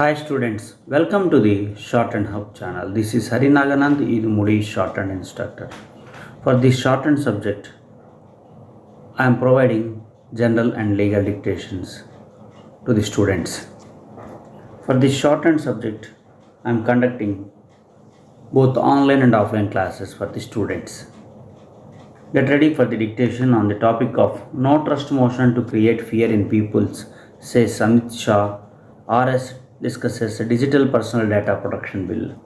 Hi students, welcome to the Shorthand Hub channel. This is Hari Naganand, Idumudi Shorthand instructor. For this shorthand subject, I am providing general and legal dictations to the students. For this shorthand subject, I am conducting both online and offline classes for the students. Get ready for the dictation on the topic of no trust motion to create fear in peoples, says Amit Shah. RS discusses a digital personal data protection bill.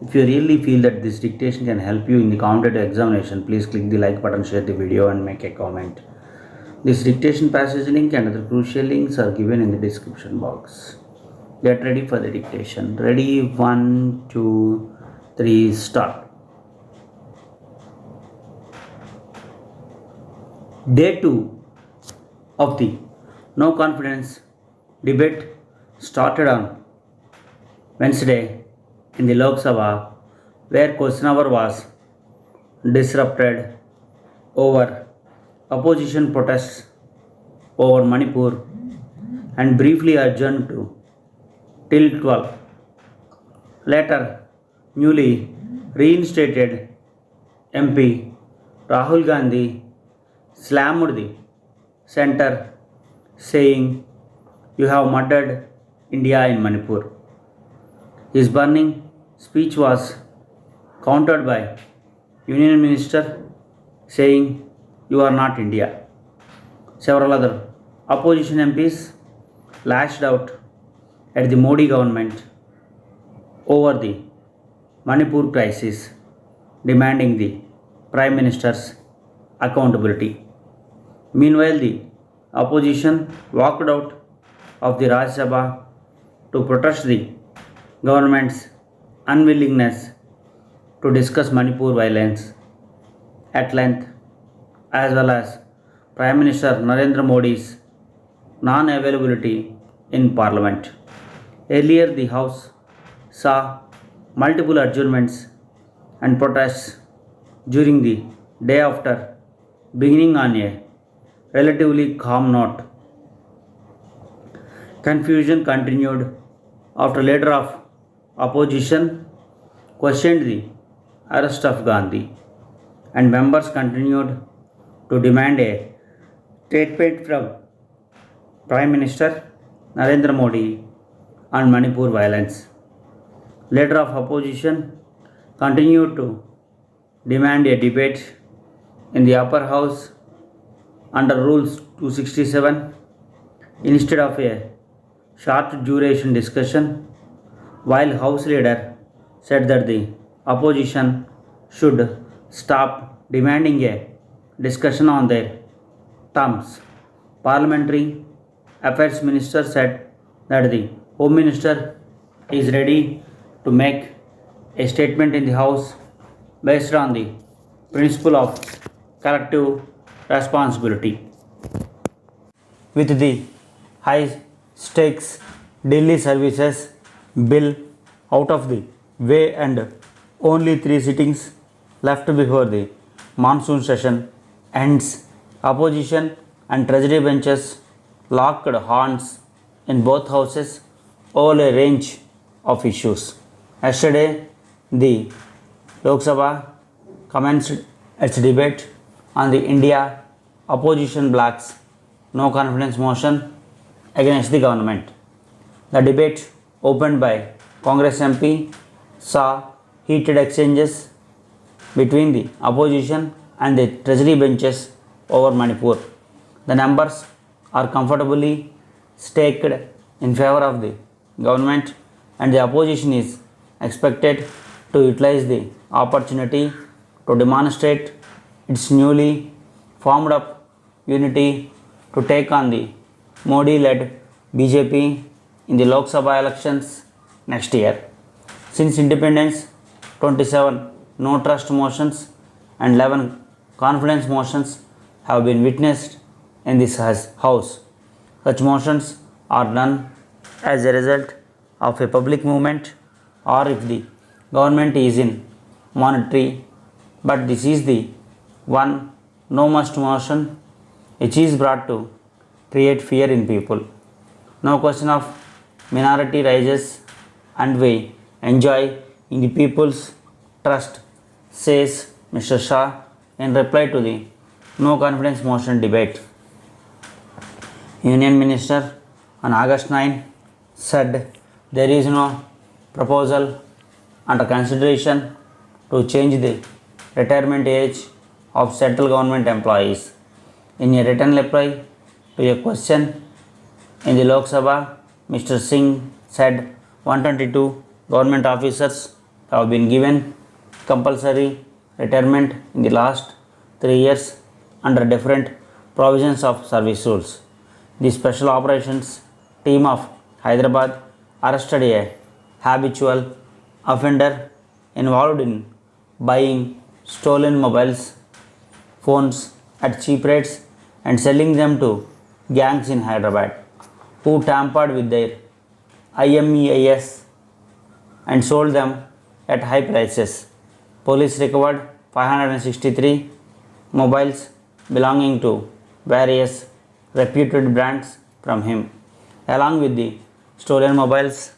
If you really feel that this dictation can help you in the competitive examination, please click the like button, share the video and make a comment. This dictation passage link and other crucial links are given in the description box. Get ready for the dictation. Ready? 1, 2, 3, start. Day 2 of the no confidence debate started on Wednesday in the Lok Sabha, where question hour was disrupted over opposition protests over Manipur and briefly adjourned to till 12. Later, newly reinstated MP Rahul Gandhi slammed the center, saying, "You have murdered India in Manipur." His burning speech was countered by Union Minister saying, "You are not India." Several other opposition MPs lashed out at the Modi government over the Manipur crisis, demanding the Prime Minister's accountability. Meanwhile, the opposition walked out of the Rajya Sabha to protest the government's unwillingness to discuss Manipur violence at length, as well as Prime Minister Narendra Modi's non-availability in Parliament. Earlier, the House saw multiple adjournments and protests during the day after, beginning on a relatively calm note. Confusion continued after leader of opposition questioned the arrest of Gandhi, and members continued to demand a statement from Prime Minister Narendra Modi on Manipur violence. Leader of opposition continued to demand a debate in the upper house under Rules 267 instead of a short duration discussion, while House leader said that the opposition should stop demanding a discussion on their terms. Parliamentary Affairs Minister said that the Home Minister is ready to make a statement in the House based on the principle of collective responsibility. With the high stakes Delhi services bill out of the way and only 3 sittings left before the monsoon session ends, opposition and treasury benches locked horns in both houses over a range of issues. Yesterday, the Lok Sabha commenced its debate on the India opposition bloc's no confidence motion against the government. The debate, opened by Congress MP, saw heated exchanges between the opposition and the treasury benches over Manipur. The numbers are comfortably staked in favor of the government, and the opposition is expected to utilize the opportunity to demonstrate its newly formed up unity to take on the Modi-led BJP in the Lok Sabha elections next year. Since independence, 27 no trust motions and 11 confidence motions have been witnessed in this House. Such motions are done as a result of a public movement or if the government is in monetary, but this is the one no must motion which is brought to create fear in people. No question of minority rises and we enjoy in the people's trust, says Mr. Shah in reply to the no confidence motion debate. Union Minister on August 9 said there is no proposal under consideration to change the retirement age of central government employees. In a written reply to a question in the Lok Sabha, Mr. Singh said 122 government officers have been given compulsory retirement in the last 3 years under different provisions of service rules. The Special Operations Team of Hyderabad arrested a habitual offender involved in buying stolen mobiles phones at cheap rates and selling them to gangs in Hyderabad who tampered with their IMEIS and sold them at high prices. Police recovered 563 mobiles belonging to various reputed brands from him. Along with the stolen mobiles,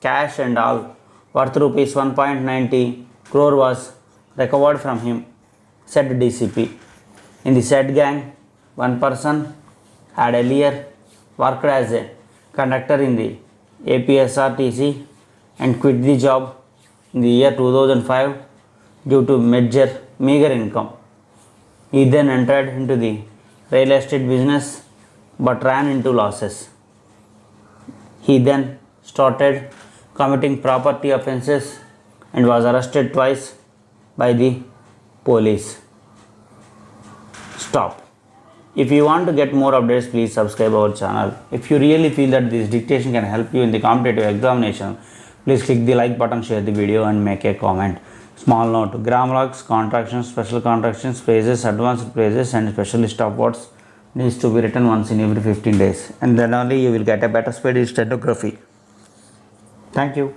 cash and all worth rupees 1.90 crore was recovered from him, said DCP. In the said gang, one person had earlier worked as a conductor in the APSRTC and quit the job in the year 2005 due to meager income. He then entered into the real estate business but ran into losses. He then started committing property offences and was arrested twice by the police. Stop. If you want to get more updates, please subscribe our channel. If you really feel that this dictation can help you in the competitive examination, please click the like button, share the video and make a comment. Small note, grammar marks, contractions, special contractions, phrases, advanced phrases and special list of words needs to be written once in every 15 days, and then only you will get a better speed in stenography. Thank you.